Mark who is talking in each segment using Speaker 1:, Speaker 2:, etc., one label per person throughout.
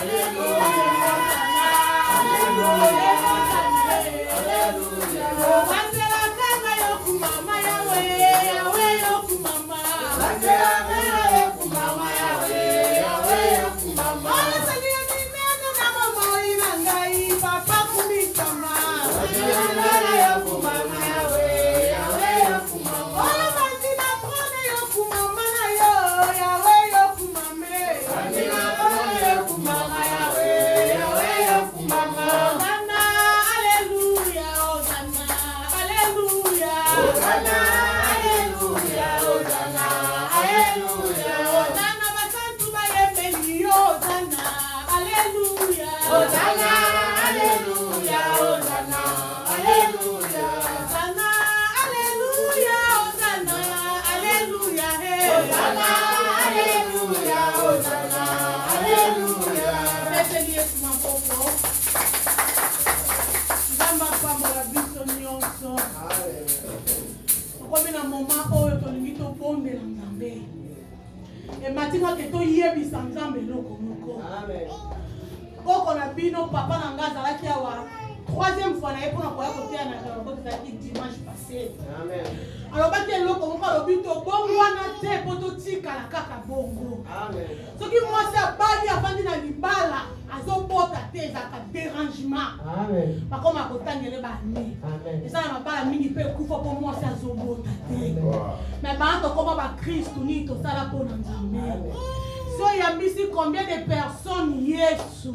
Speaker 1: Hallelujah. Hosanna, Alléluia, Hosanna, Alléluia. Hosanna, Alléluia, Hosanna, Alléluia. Hosanna, Alléluia, Hosanna, Alléluia. Faites-le Yesu mapoko. Nzamba pambola biso nyonso. Comme na moment oyo tolingi tobondela Nzambe. Et matinga ke toyebisa Nzambe eloko moko. Amen. Koko na bino papa na nga azalaki awa troisième fois na ye mpona koya koteya na kaloko tozalaki dimanche passé. Amen. Alobaki eloko moko alobi tobongwana te mpo totikala kaka bongo. Amen. Soki mwasi abali afandi na libala azobota te ezalaka dérangement. Amen. Bakoma kotangele bane. Amen. Eza na mabala mingi mpe ekufa mpo mwasi azobota te. Mais bana tokoma bakristu nini tosala mpo na Nzambe. So yambisi combien de personnes Yesu.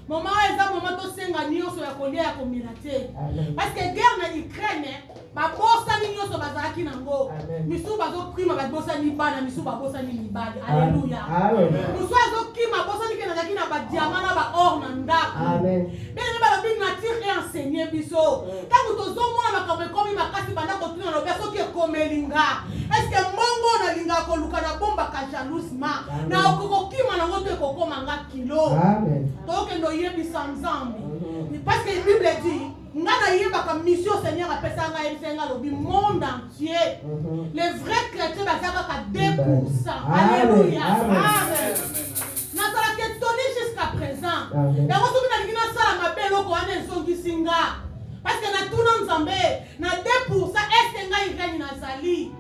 Speaker 1: Maman eza maman to senga nyonso ya kolia ya komela te. Parce que guerre na Ukraine ba bosa ni nyonso bazalaki nango. Misu bazo prima ba bosa ni bana misu ba bosa ni libali. Alléluia. Misu azo kima bosa ni kenazaki na ba diamant na ba or na ndako. Amen. Bene ba bi nature et enseigner biso. Tango tozo mona makambe komi makasi banda ko tuna lobe so ki komelinga. Est-ce que mongo na linga ko luka na bomba ka jalousement. Na okokokima na ngoto ekokoma nga kilo. Amen. Donc ndo yebisa Nzambe. Parce que la Bible dit ngana yebaka mission Seigneur apesa nga yesenga lobi monde entier. Les vrais chrétiens bazaka ka 2%. Alléluia. Amen. Natala ke toni jusqu'à présent. Ya ngoto bina ngina sala mabelo ko ane nsongi singa. Parce que na tuna Nzambe na 2% est nga ireni nazali.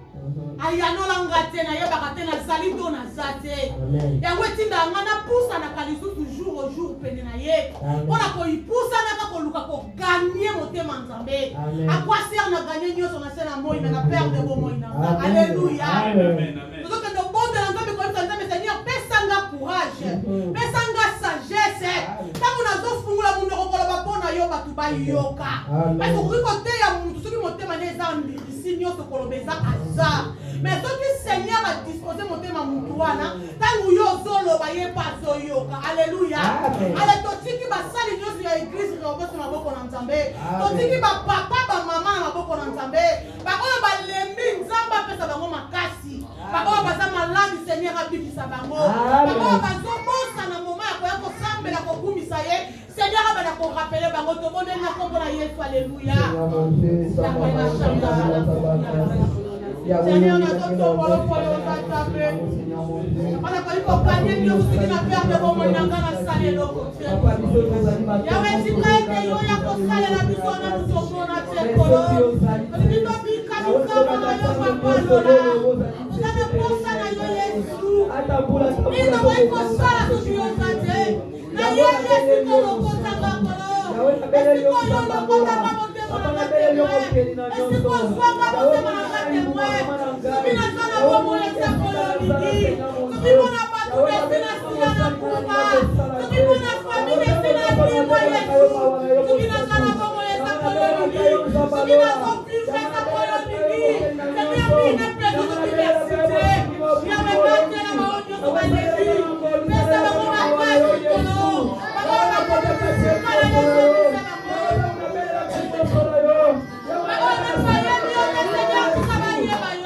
Speaker 1: Ayanola ngate na yebaka te na zali do na zate. Yango etinda ngana pusa na kalisu toujours au jour pene na ye. Pona ko ipusa na ka koluka ko gagner motema Nzambe. A quoi sert na gagner nyoso na sena moi na perdre bo moi na. Alléluia. Amen. Donc le bon de Nzambe ko Nzambe Seigneur pesanga courage. Pesanga sagesse. Tango na zo fungula mundu ko koloba pona yo batu ba yoka. Parce que côté ya mundu soki motema ne zambi ici nyoso kolobeza aza. Mais tout le Seigneur a disposé mon thème à Moutouana. Tant que yo zolo ba ye pas zoyoka. Alléluia. Ale to tiki ba sali nyosi ya église ko boso na boko na Nzambe. To tiki ba papa ba mama na boko na Nzambe. Ba ko ba lembi Nzamba pesa bango makasi. Ba ko ba za maladi Seigneur abikisa bango. Ba ko ba zo bosa na moment ya ko sambela ko kumisa ye. Seigneur ba na ko rappeler bango to bonne na kombo na Yesu. Alléluia. Seigneur, nous sommes pour le foyer au Seigneur. On a pas eu qu'on gagne, nous aussi qui n'a perdu de bon moyen dans la salle et l'autre. Yahweh, si tu as été yo, ya ko salle la bison na nous sommes na tchekolo. Nous dit to bi kanu kama na yo papa lola. Nous avons pensé na yo Yesu. Ni na wai ko sala tu yo sate. Na yo Yesu ko lo ko tanga kolo. Yesu ko yo lo ko tanga mo te mo na te. Yesu ko swanga mo te mo na te mo. Subina sana bomo yesa koloniki. Subina patu yesina sila na kuma. Subina famile sina primo Yesu. Subina sana bomo yesa koloniki. Subina confuse yesa koloniki. Subina bine predu universite. Ya me kante na maonyo kubaleki. Pesa bako makasi kono. Bako makasi kala yesu bisa bako. Bako makasi yo nesenya kusabaye bayo.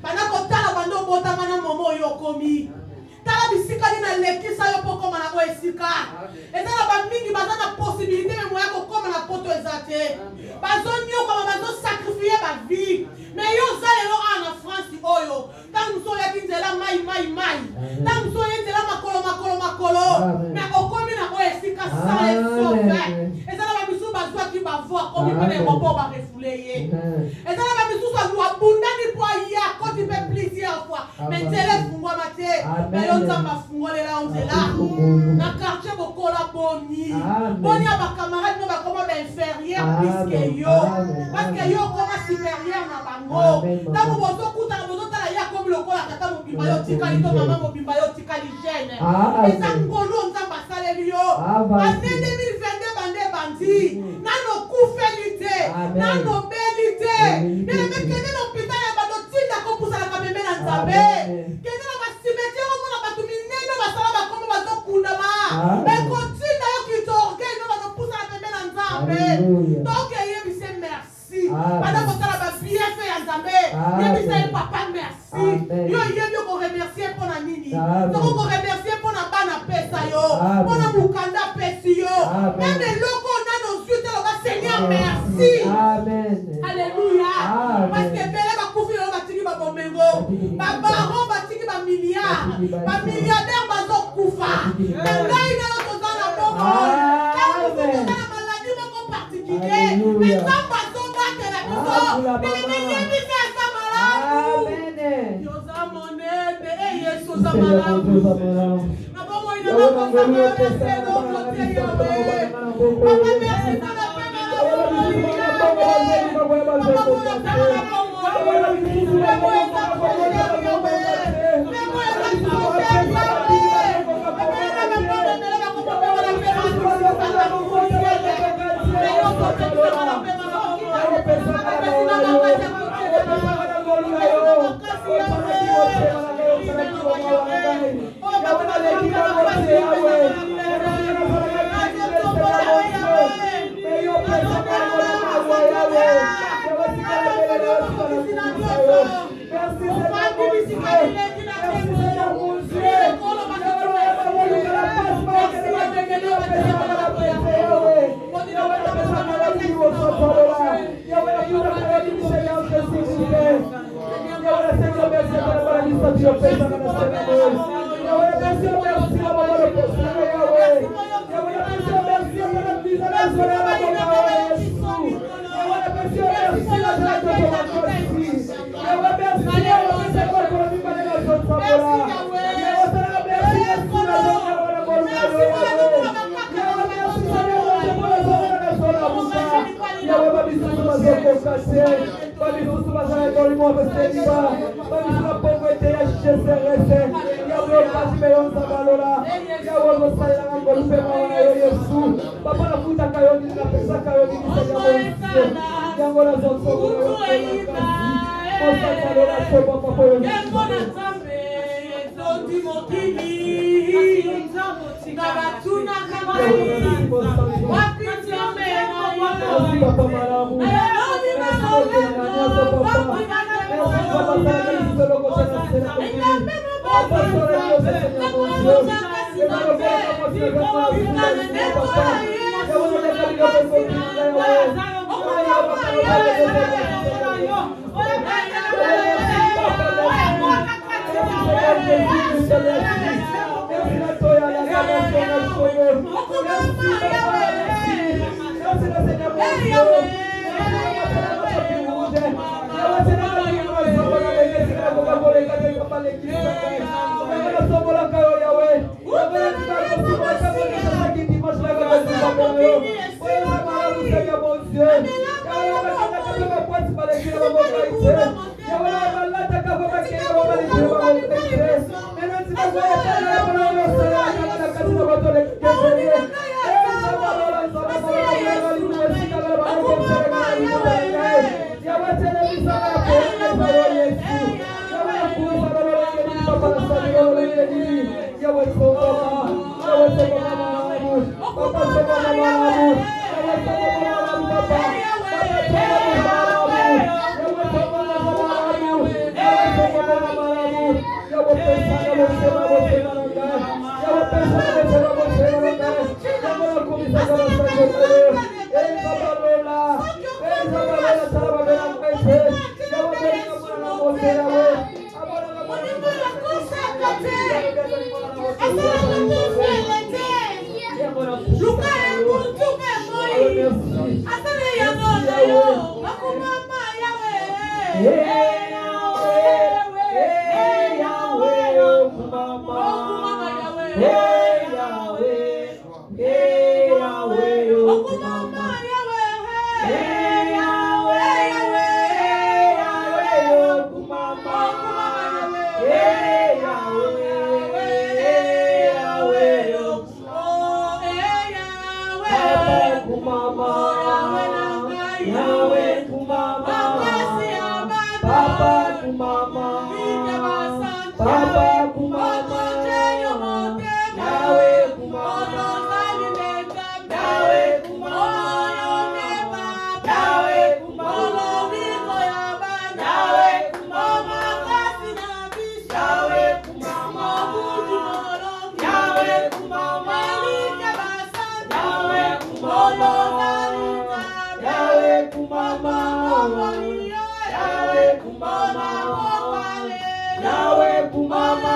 Speaker 1: Pendant que tu as bando botama na momo yo komi. Tala bisika ni na lekisa yo poko mana ko esika. Eza na ba mingi baza na possibilité me moya ko koma na poto ezate. Bazo nyo koma bazo sacrifier ba vie. Mais yo zalelo en France oyo. Tant so ya kinzela mai. Tant so ya kinzela makolo. Mais okomi na ko esika sa esove. Eza na ba bisu bazo ki ba voir komi pene robo ba refoulé ye. Eza na ba bisu so abundani po ya ko ti pe plusieurs fois. Mais tele fungwa mate. Mais yo nzamba fungwa le la onzela. Na quartier bokola boni. Boni ba camarade no ba koma ba inférieur plus que yo. Parce que yo koma supérieur na bango. Tango bozo kuta bozo tala ya komi lokola tata mobimba yo tikali to mama mobimba yo tikali jeune. Eza ngolo nzamba saleli yo. Ane 2022 bande bandi. Nano kufelite. Nano belite. Nene mekene no pita ya bado tinda ko pusa la kameme na nzabe. Kene no basimetiere o mona batu minene basala bakomo bazo kundama. Beko tinda yo kitorke no bazo pusa la kameme na nzabe. Donc yebise merci. Pendant que ça va bien fait ya nzabe. Yebise papa merci. Yo yebi ko remercier pour na nini. Donc ko remercier pour na bana pesa yo. Pour na mukanda pesi yo. Même loko na no suite lo ba Seigneur merci.
Speaker 2: Amen.
Speaker 1: Alléluia. Parce que bele ba kufi lo ba tiki ba bomengo. Ba baron ba tiki ba milliard. Ba milliardaire ba zo kufa. Ngai na lo to na bomo. Quand vous êtes dans la maladie mo particulier. Mais ça ba zo ba te la biso. Mais ni ça ça malade.
Speaker 2: Amen.
Speaker 1: Yo za monene e Yesu za malade. Na bomo ina ba ko sa malade se do ko te yo. Papa merci pour la paix na la
Speaker 2: kumama, Papa kumama, Yahweh kumama, Yahweh kumama, Yahweh kumama, Yahweh kumama, Yahweh kumama, Yahweh kumama, Yahweh kumama, Yahweh kumama, Yahweh kumama, Yahweh kumama, Yahweh kumama,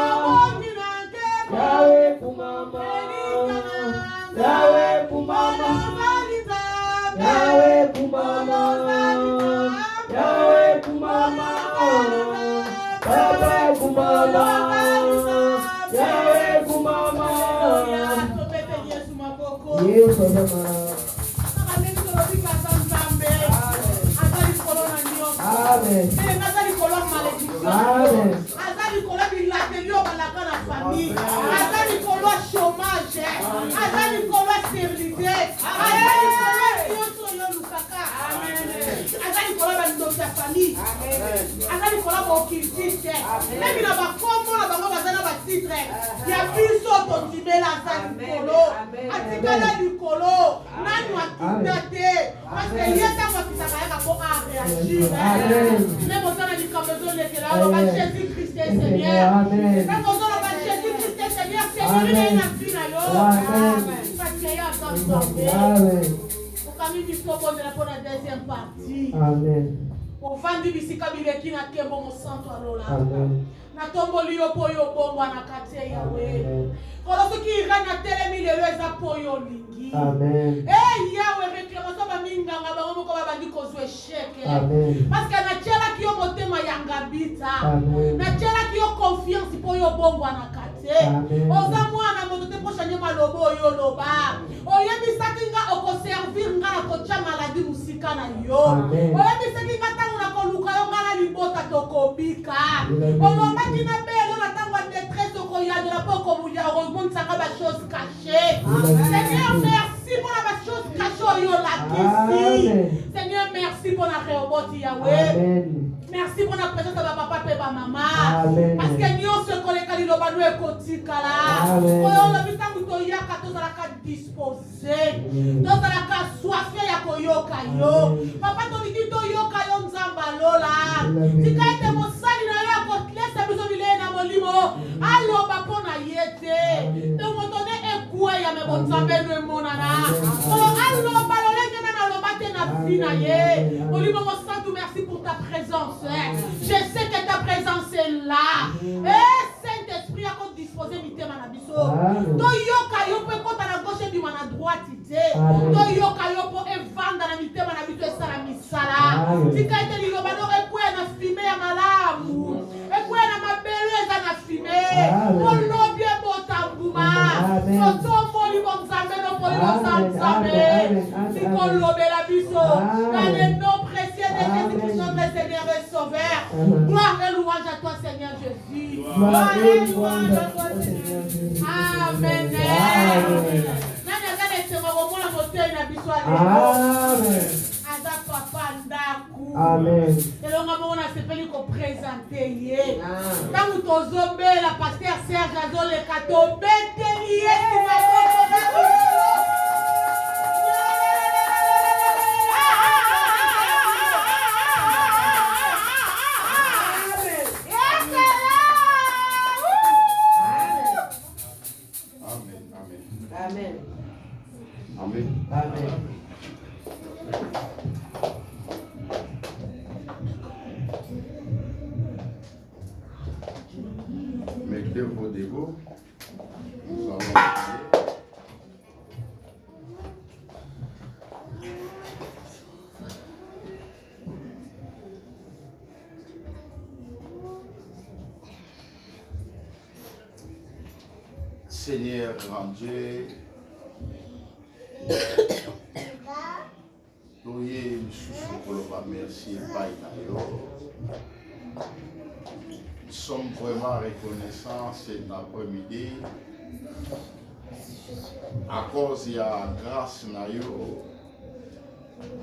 Speaker 2: Yahweh kumama, Yahweh kumama, Yahweh kumama, Baba kumama, Yahweh kumama, Yesu mama. Amen. Amen.
Speaker 1: Jésus-Christ est Seigneur. Ovandi bisika bileki na kembo mosanto alola. Na tomboli yo poyo bombo na kate yawe. Kolo soki irana telemi lelo eza poyo lingi.
Speaker 2: Amen.
Speaker 1: Eh yawe réclamation ba minganga ba ngoko ba bandi kozwe chèque.
Speaker 2: Amen.
Speaker 1: Parce que na tshela ki yo motema yanga bita.
Speaker 2: Amen.
Speaker 1: Na tshela ki yo confiance poyo bombo na kate.
Speaker 2: Amen.
Speaker 1: Oza mwana moto te pochanye malobo yo loba. Oyebisaki nga okoservir nga na kocha maladie musika na yo. Oyebisaki nga tango na koluka yo nga na libota tokobika. Olobaki na belo na tango ya détresse okoyade na poko muya heureusement nsanga ba chose cachée. Seigneur merci pour la chose cachée yo la kisi. Seigneur merci pour la réoboti Yahweh.
Speaker 2: Amen.
Speaker 1: Merci pour la présence de papa et ma maman. Parce que nous sommes collègues de l'Obano et Kotikala. On a vu ça que tu as disposé. Tu as soifé à Koyoka yo. Papa, tu dis que tu as Nzambalola. Tu as été mon sali na yo à côté, c'est besoin de l'aide à mon limo. Allo, papa, na yete. Tu m'as donné un coup à me bon Nzambé de mon nana. Allo, balolé, tu m'as lobaté na vie na ye. Olimo, mon sang, merci pour ta présence. Je sais que ta présence est là. Et Saint-Esprit a qu'on disposé de thème à biso. Toyoka yo peut compter à la gauche et du à droite. Toyoka yo peut vendre dans la thème à biso et ça la misala. Si quand il y a et puis on a fumé à malamu. Et puis on a ma belle à fumé. On l'a bien beau tambouma. Soto moli bon zambe no poli bon zambe. Si qu'on lobe la biso. Dans les noms précieux de Jésus-Christ notre Seigneur et Sauveur. Gloire et louange à toi Seigneur Jésus. Gloire et louange à toi Seigneur Jésus. Amen. Amen.
Speaker 2: Amen.
Speaker 1: Et là, on a sepeli ko présenter hier. Quand vous tozombe la pasteur Serge Azo le kato betelier qui va
Speaker 2: Amen. Amen. Amen.
Speaker 3: Mettez vos dévots. Nous allons prier. Seigneur grand Dieu, Toye Misusu Koloba, merci Nous sommes vraiment reconnaissants cet après-midi à cause de la grâce nayo.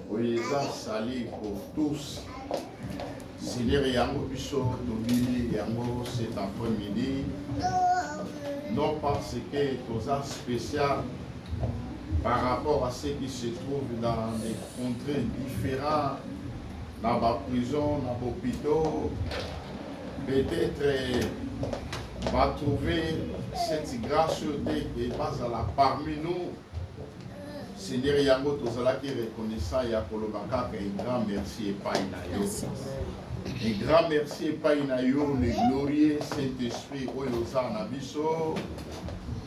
Speaker 3: Oyeza sali pour tous. Seigneur Yango Biso Tobi Yango cet après-midi, non parce que tout ça spécial par rapport à ce qui se trouve dans des contrées différentes, dans la prison, dans l'hôpital, peut-être va trouver cette grâce qui passe parmi nous. Seigneur Yango Tozala qui reconnaissant Yakolobaka un grand merci et pas inayo. Un grand merci et pas inayo, le glorieux Saint-Esprit Oyosa Nabiso,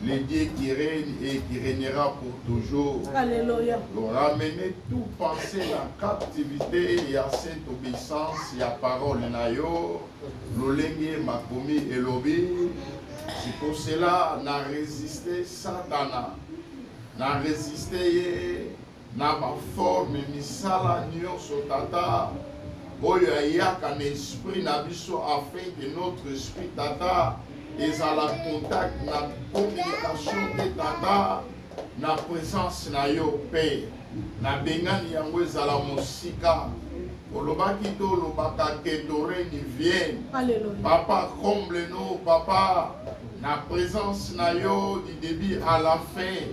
Speaker 3: le Dieu qui règne et qui régnera pour toujours.
Speaker 1: Alléluia.
Speaker 3: Ramener tout pensée en captivité et à cette obéissance et à parole nayo, l'olenge makomi et lobi. C'est pour cela n'a résisté Satana. Na résisté na ma forme misala nyonso tata oyo ayaka na esprit na biso afin que notre esprit tata ezala contact na communication de tata na présence na yo Père na bengani yango ezala mosika olobaki to olobaka que ton règne vienne.
Speaker 1: Alléluia.
Speaker 3: Papa comble-nous papa na présence na yo du début à la fin.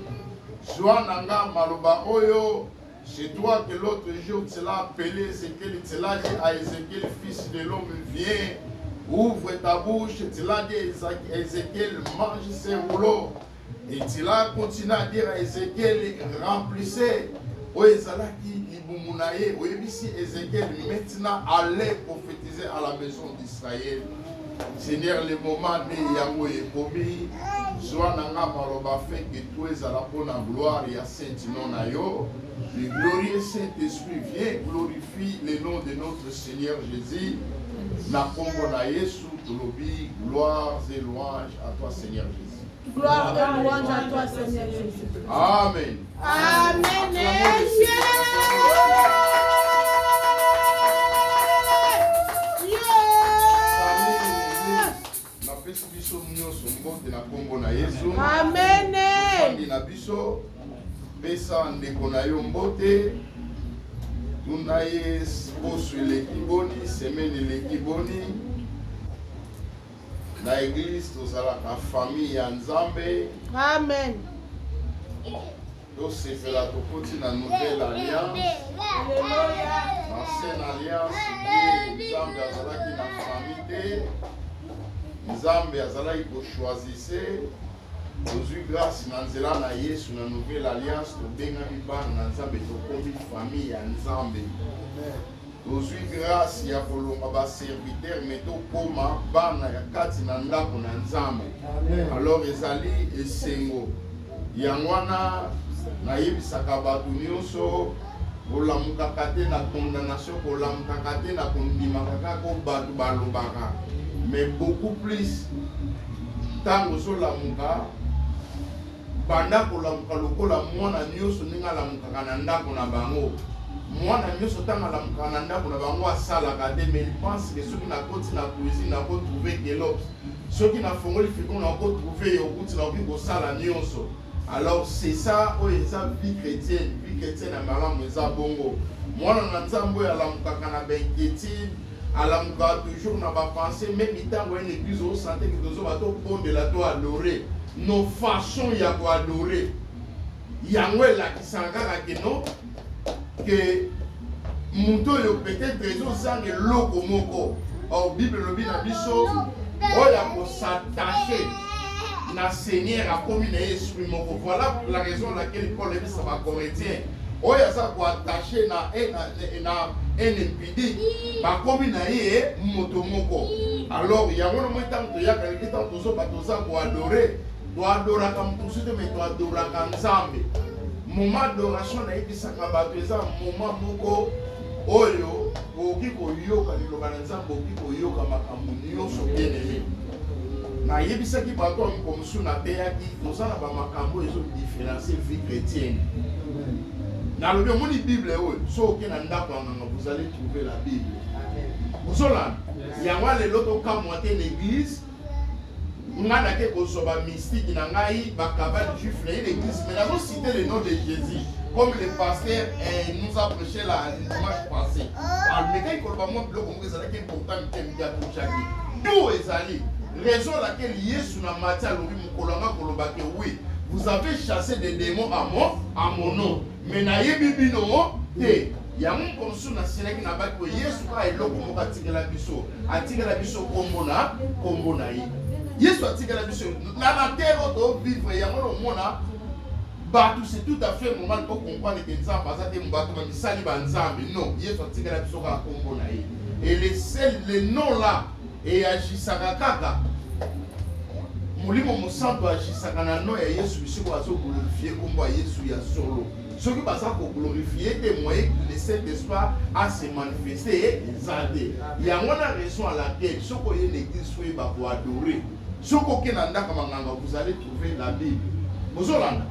Speaker 3: Joananga Maloba Oyo, c'est toi que l'autre jour tu l'as appelé, Ézéchiel, tu l'as dit à Ézéchiel, fils de l'homme, viens, ouvre ta bouche, tu l'as dit à Ézéchiel, mange ses rouleaux. Et tu l'as continué à dire à Ézéchiel, remplissez. Oezalaki Ibumunaye, Oebisi Ézéchiel, maintenant allez prophétiser à la maison d'Israël. Seigneur, le moment de Yango et Kobi, soit nanga maloba fait que tout est à la bonne gloire et à Saint-Nom Nayo. Le glorieux Saint-Esprit vient glorifie le nom de notre Seigneur Jésus. Na Congo na Yesu, Tolobi, gloire et louange à toi Seigneur Jésus.
Speaker 1: Gloire et louange à toi Seigneur Jésus.
Speaker 3: Amen.
Speaker 1: Amen. Amen.
Speaker 3: Na biso pesa ndeko na yo mbote tuna ye poso eleki boni semaine eleki boni na église tozalaka famille ya Nzambe.
Speaker 1: Amen.
Speaker 3: Tosepela tokoti na nouvelle alliance.
Speaker 1: Alléluia.
Speaker 3: Ancienne alliance ye Nzambe azalaki na famille te. Nzambe azalaki kochoisisse. Tozwi grâce na nzela na Yesu na nouvelle alliance tobengami bana na Nzambe tokomi famille ya Nzambe. Tozwi grâce ya kolonga baserviteur me tokoma bana ya kati na ndako na Nzambe. Alors ezali esengo yango wana nayebisaka bato nyonso kolamukaka te na condamnation, kolamukaka te na kondimaka kaka bato balobaka, mais beaucoup plus ntango ozolamuka banda kolamuka lokola mwana nyonso ndenge alamukaka na ndako na bango. Mwana nyonso ntango alamukaka na ndako na bango asalaka te, mais il pense que soki nakoti na cuisine nakotrouve kelops, soki nafongoli frigo nakotrouve yokuti nakoki kosala nyonso. Alors c'est ça oyo eza vie chrétienne na malamu eza bongo. Mwana na Nzambe oyo alamukaka na bainquiétude, alamukaka toujours na bapense, même ntango une église osante ke tozoba topondela to adorer nos façons ya koadorer yango elakisaka kaka ke no ke moto oyo peut-être ezozanga eloko moko. Or Bible lobi na biso oyo akosatache na Seigneur akomi na esprit moko. Voilà la raison laquelle Paul ebisa ba Corinthiens oyo aza koattache na NPD bakomi na ye moto moko. Alors yango na moi tant toyaka leki tant tozoba toza koadorer toadoraka motusu te mais toadoraka Nzambe. Moment d'adoration na yebisaka bato eza moment moko oyo okoki koyoka liloba na Nzambe, okoki koyoka makambo nyonso bien aimé. Na yebisaki bato amokomosu na teyaki toza na bamakambo ezodifférencier vie chrétienne. Na lobi omoni Bible oyo so oke na ndako ya nganga vous allez trouver la Bible. Ozolanda yango lelo tokamwa te l'église nga nake kozoba mystique na ngai bakabali juif na l'église, mais nazo citer le nom de Jésus comme le pasteur nous a prêché le dimanche passé. Alors, mais quand il y a un bloc, c'est important de tout est allé. Raison laquelle Yesu na matière lobi mukolanga kolobake oui, vous avez chassé des démons à mon nom. Mais na yebi bino te. Ya mon konsu na sinaki na baki we Yesu ka eloko moka tikela biso. Atikela biso kombo na yi. Yesu atikela biso na terre to vivre ya mono mona. Bah, c'est tout à fait normal pour comprendre que nous avons passé des bateaux, mais ça, non, Yesu atikela biso ka kombo na yi. Et les noms là, et agisaka kaka molimo mosanto agisaka na no ya Yesu bisiko azo glorifier kombo ya Yesu ya solo soki baza ko glorifier te moyen le Saint-Esprit a se manifester ezate yango na raison à laquelle soko ye l'église soye ba ko adorer soko ke na ndaka manganga vous allez trouver la Bible mozolanda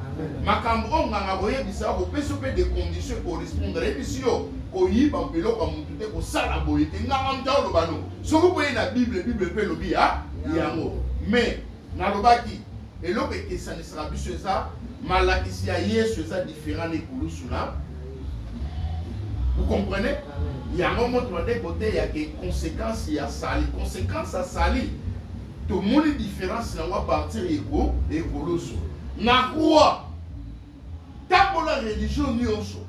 Speaker 3: makambo nganga boye bisa ko peso pe des conditions correspondre ebisio ko yiba biloko mutu te ko sala boye te nganga mtalo bano soko boye na Bible pe lobi ya yango mais na lobaki eloko ekesani sera biso eza malakisi ya Yesu eza différent de kulusuna. Vous comprenez? Yango montre de côté ya que conséquence ya sali conséquence à sali tout le monde différence na wa partir ego et kulusu na quoi tant la religion nyonso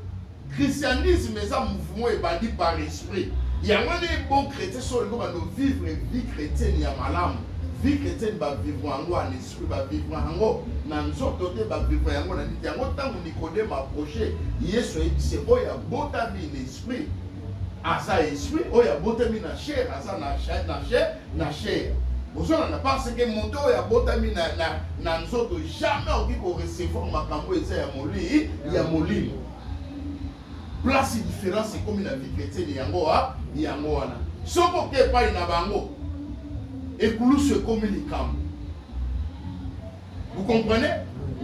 Speaker 3: christianisme est un mouvement établi par esprit. Il y a des bons chrétiens sur le monde vivre vie chrétienne ya malamu. Vie chrétienne va vivre en esprit, va vivre en dans nzoto te va vivre en na dit yango tango Nicodème approché Yesu c'est oya botami l'esprit asa esprit oya botami na chair asa na chair. Aujourd'hui, on parce que mon dos est botami na nzoto jamais on dit qu'on recevoir makambo eza ya molimo. Place différence c'est comme la vie chrétienne yango wana. Soko ke pa ina bango. Ekulu se communiquant. Vous comprenez?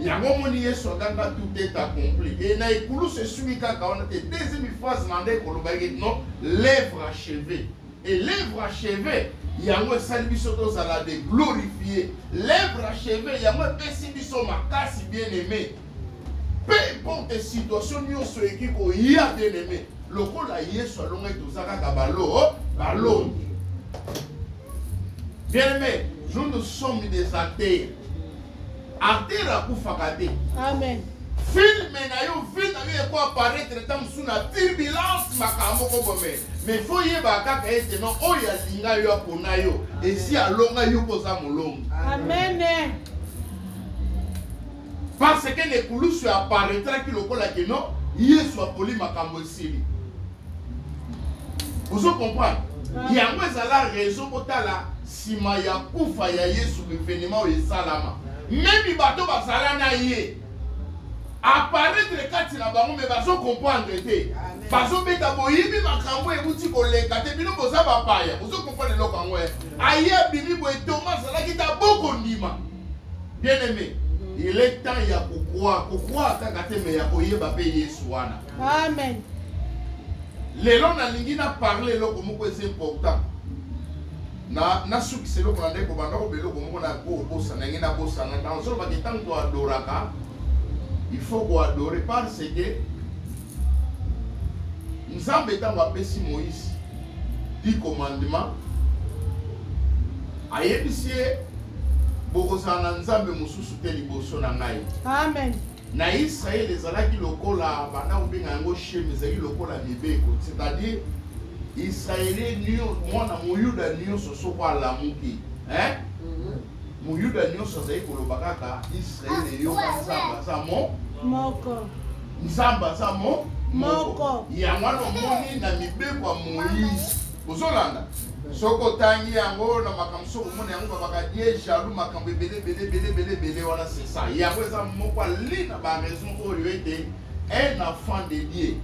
Speaker 3: Yango moni Yesu aganga tout est accompli. Et na ekulu se suit kaka on a deuxième phrase mandé kolobaki non l'œuvre achevée. Et l'œuvre achevée yango esali biso tozala de glorifier. L'œuvre achevée yango epesi biso makasi bien aimé. Peu importe situation nyonso ekiko ya bien aimé. Lokola Yesu alonga tozaka ka balo. Bien aimé, nous sommes des athées. Athées à Koufakate.
Speaker 1: Amen.
Speaker 3: Film na yo quoi apparaître tant sous la turbulence makambo kobome. Mais faut y ba kaka ete non oya linga yo akona yo. Et si alonga yo koza molongo.
Speaker 1: Amen.
Speaker 3: Parce que les coulous apparaîtra qui lokola que non, Yesu apoli makambo esili. Vous comprenez? Il y a une raison pour la sima ya kufa ya Yesu l'événement et salama. Même les bateaux basala na yé. Apparaître kati na bango mais bazo comprendre te. Bazo beta boyibi makambo e buti koleka te bino boza ba paya. Vous comprenez le kango e. Aye bimi bo Thomas la kita boko ndima. Bien aimé, il est temps ya kokwa kaka te me ya koyeba pe Yesu wana.
Speaker 1: Amen.
Speaker 3: Lelo na lingi na parler loko moko c'est important. Na suki selo ko ndeko banda ko belo ko moko na ko bosa na ngina bosa na dans so ba kitang to adoraka. Il faut qu'on adore parce que nous embêtons à pécher Moïse 10 commandements. Ayebisier bokozana nzambe mususu te liboso na ngai.
Speaker 1: Amen.
Speaker 3: Na Israël ezalaki lokola bana obinga ngo sheme ezali lokola mibeko, c'est-à-dire Israélien nio mwana muyuda nio soso kwa lamuki, hein? Muyuda nio soso ekoloba kaka Israël yo nzamba za
Speaker 1: moko.
Speaker 3: Nzamba za
Speaker 1: moko.
Speaker 3: Ya mwana moni na mibeko ya Moïse. Bozolanda. Soko tangi yango na makamso mona yango baka die jaloux makambe belé wana c'est ça. Yango eza moko lina ba raison ko liete un enfant de Dieu.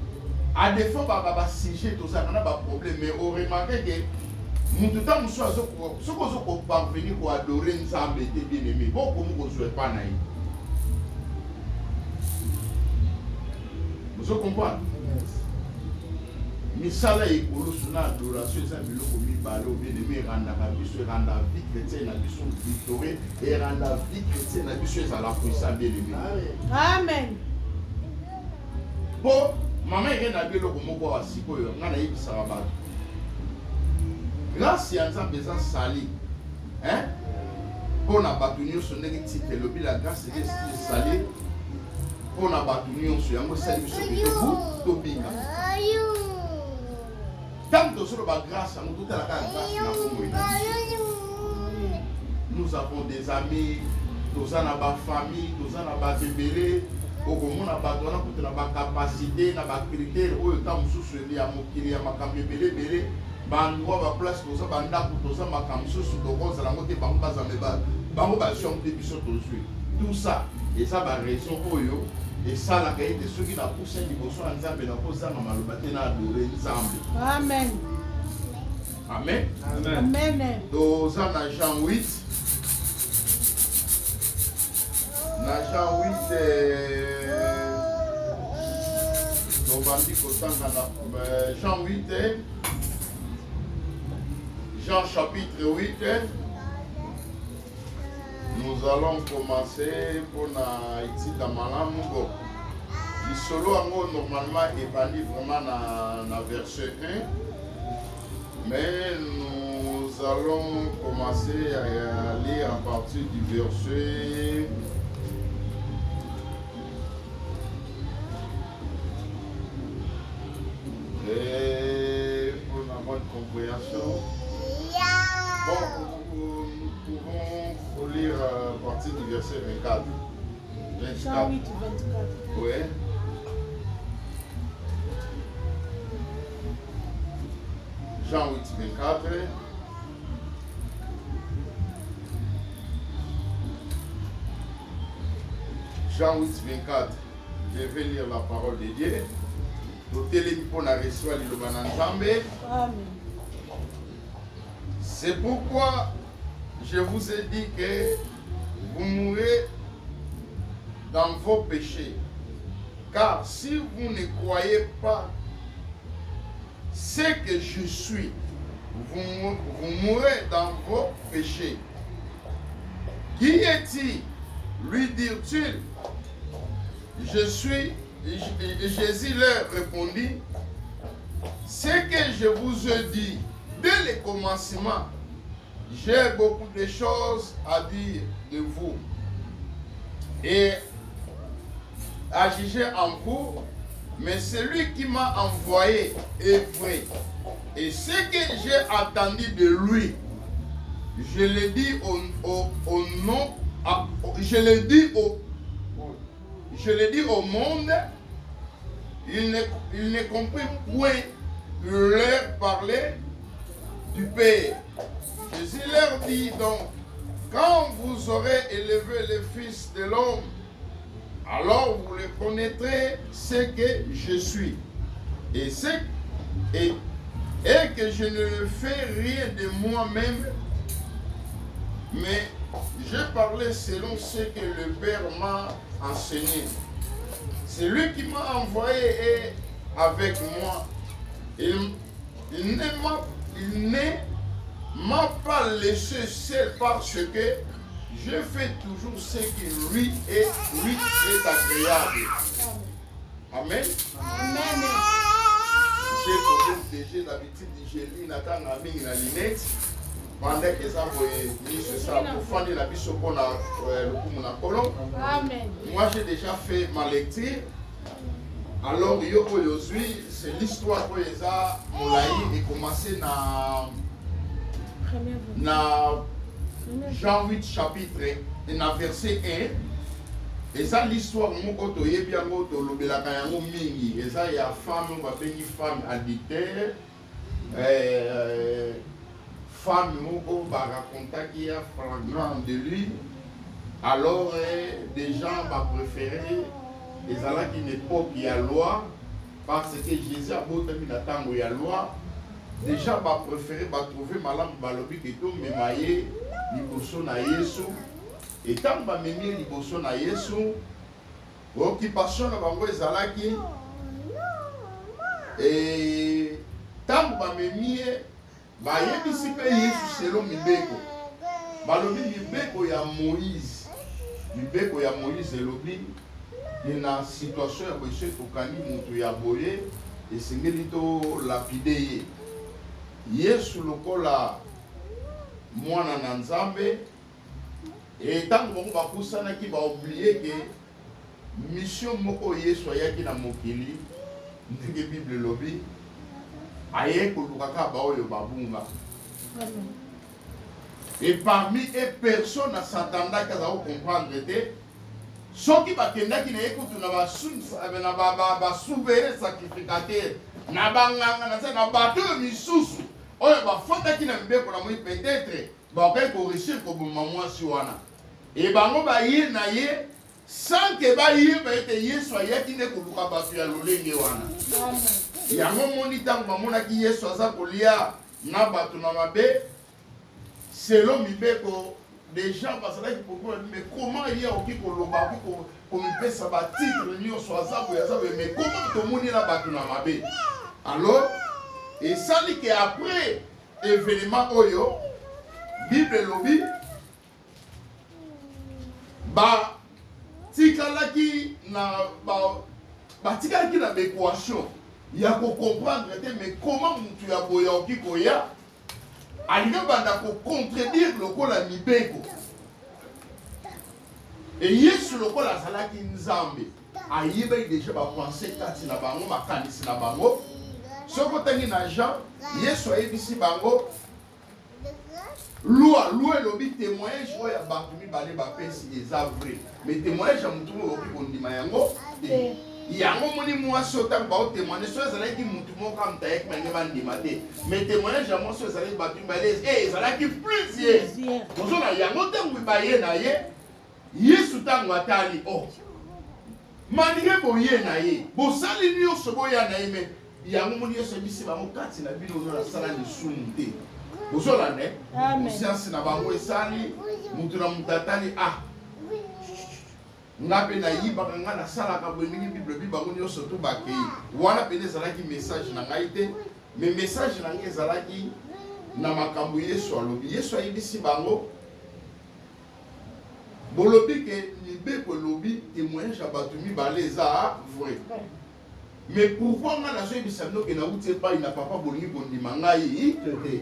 Speaker 3: À défaut ba sujet tout ça na ba problème mais on remarque que mutu ta muso azoko soko zoko parvenir ko adorer Nzambe te bien aimé. Beaucoup mo ko pas na yi. Vous comprenez? Misala ekolo suna adoration eza biloko mibale bien-aimé randaka biso randa vie chrétienne na biso victoire et randa vie chrétienne na biso ezala puissant bien-aimé.
Speaker 1: Amen.
Speaker 3: Po maman eke na biloko moko wa sikoyo nga na yebisaka bato. Grâce ya Nzambe eza sali. Hein? Po na bato nyonso ndenge titre elobi la grâce de Dieu sali. Po na bato nyonso yango sali biso kitoko tobinga. Tant que sur la grâce, nous avons des amis, nous avons ma famille, nous avons ma bébé, nous avons une capacité, nous critères, nous avons des critères, tout ça, et ça va raison. Et ça, la qualité de ceux qui n'ont pas poussé du bosso en Zambie, n'a pas ça, maman, le matin, n'a adoré Zambie.
Speaker 1: Amen.
Speaker 3: Amen.
Speaker 1: Amen. Amen.
Speaker 3: Donc, ça, dans Jean 8. Dans Jean 8, donc, on dit que Jean 8, Jean chapitre 8. Nous allons commencer pour la étude Malamu. Le solo normalement est valide vraiment dans verset 1. Mais nous allons commencer à lire à partir du verset et pour la bonne compréhension. Bon, nous pouvons lire à partir du verset 24.
Speaker 1: Jean 8, 24.
Speaker 3: Oui. Jean 8, 24. Jean 8, 24. Je vais lire la parole de Dieu. Nous télémis pour la recevoir l'Ilobananzambe.
Speaker 1: Amen.
Speaker 3: C'est pourquoi je vous ai dit que vous mourrez dans vos péchés. Car si vous ne croyez pas ce que je suis, vous mourrez dans vos péchés. Qui est-il? Lui dirent-ils. Je suis. Et Jésus leur répondit, ce que je vous ai dit dès le commencement, j'ai beaucoup de choses à dire de vous et à juger en vous, mais celui qui m'a envoyé est vrai. Et ce que j'ai entendu de lui, je le dis au nom, je le dis au monde, il ne comprit point leur parler du Père. Jésus leur dit donc, quand vous aurez élevé le Fils de l'homme, alors vous le connaîtrez ce que je suis. Et que je ne fais rien de moi-même, mais je parlais selon ce que le Père m'a enseigné. C'est lui qui m'a envoyé est avec moi. Il ne m'a pas laissé seul parce que je fais toujours ce qui lui est agréable. Amen.
Speaker 1: Amen.
Speaker 3: J'ai l'habitude de lis na kanga mingi na lunette. Pendant que ça c'est ça pour faire la biso pour le coup na colon.
Speaker 1: Amen.
Speaker 3: Moi j'ai déjà fait ma lecture. Alors aujourd'hui c'est l'histoire pour les a Moulaï et commencé na Jean 8 chapitre et na verset 1. Et ça l'histoire moko to yebi yango to lobelaka yango mingi. Et ça il y a femme va béni femme adultère. Femme moko va raconter qu'il y a flagrant de lui. Alors des gens vont préférer les ala qui n'époque il y a loi parce que Jésus a beau terminer la tango il y a loi. Des gens vont préférer va trouver malam balobi que tout memaye liboso na Yesu. Et tant va mener liboso na Yesu, occupation na bango ezalaki et tant va mener ba yebisi pe Yesu selon mibeko. Balobi mibeko ya Moïse. Mibeko ya Moïse elobi et na situation ya boye soki tokangi moto ya boye esengeli tolapide ye. Yesu lokola mwana na Nzambe ntango bango bakusanaki baoblie ke mission moko Yesu ayaki na mokili ndenge Bible elobi aye koluka kaka baoyo babunga. Et parmi les personnes à s'attendre à comprendre soki bakendaki na ekutu na ba souverain sacrificateur na banganga na bato misusu oyo bafotaki na mbeko na moi peut-être bakoki korishir koboma mwasi wana e bango baye na ye sans que bayeba ete Yesu ayaki nde koluka bato ya lolenge wana. Yango moni ntango bamonaki Yesu aza kolia na bato na mabe selon mibeko des gens bazalaki pourquoi mais comment il y a oki koloba ko mipesa ba titre nyonso azabu ya zabu mais comment tomoni na bato na mabe. Alors et ça dit que après événement oyo Bible lobi ba tikalaki na ba tikalaki na équation ya ko comprendre mais comment mutu ya boya oki koya alinga banda ko contredire lokola mibeko et Yesu lokola azalaki Nzambe ayeba déjà ba penser kati na bango makanisi na bango soko tangi na Jean Yesu ayebisi bango loi elobi témoignage oyo ya bato mibale bapesi eza vrai mais témoignage ya mutu oyo okoki kondima yango te. Yango moni mwasi otango bao témoigne so ezalaki mutu moko amutayaki bange bandima te mais témoignage ya mwasi ezalaki bato mibale ezalaki plusieurs ozona yango ntango baye na ye Yesu ntango atali malinge boye na ye bosali nyonso boya na ye me yango moni nyonso ebisi bango kati na bino oyo nasala lisumu te bozolanda conscience na bango esali mutu na mutu atali nga pe na yibaka nga nasalaka boye ndenge Bible ebi bango nyonso to bakei wana pene ezalaki message na ngai te mais message na ngai ezalaki na makambo Yesu alobi. Yesu ayebisi bango bolobi ke mibeko elobi témoignage ya bato mibale eza vrai mais pourquoi nga nazoyebisa bino ke nauti epai na papa bolingi kondima ngai te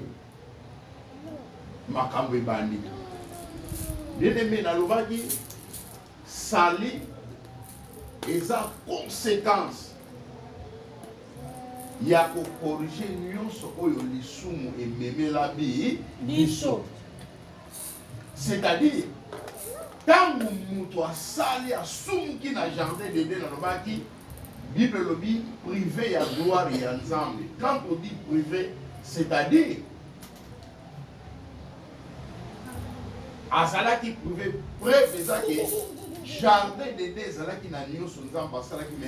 Speaker 3: makambo ebandi bien-aimé nalobaki sali eza conséquence ya kokorige nyonso oyo lisumu ememela biso. C'est-à-dire ntango mutu asali asumuki na jardin d'Eden nalobaki Bible lobi privé ya gloire ya Nzambe. Quand on dit privé, c'est-à-dire azalaki privé preuve ezaki jardin d'Eden ezalaki na nyonso Nzambe asalaki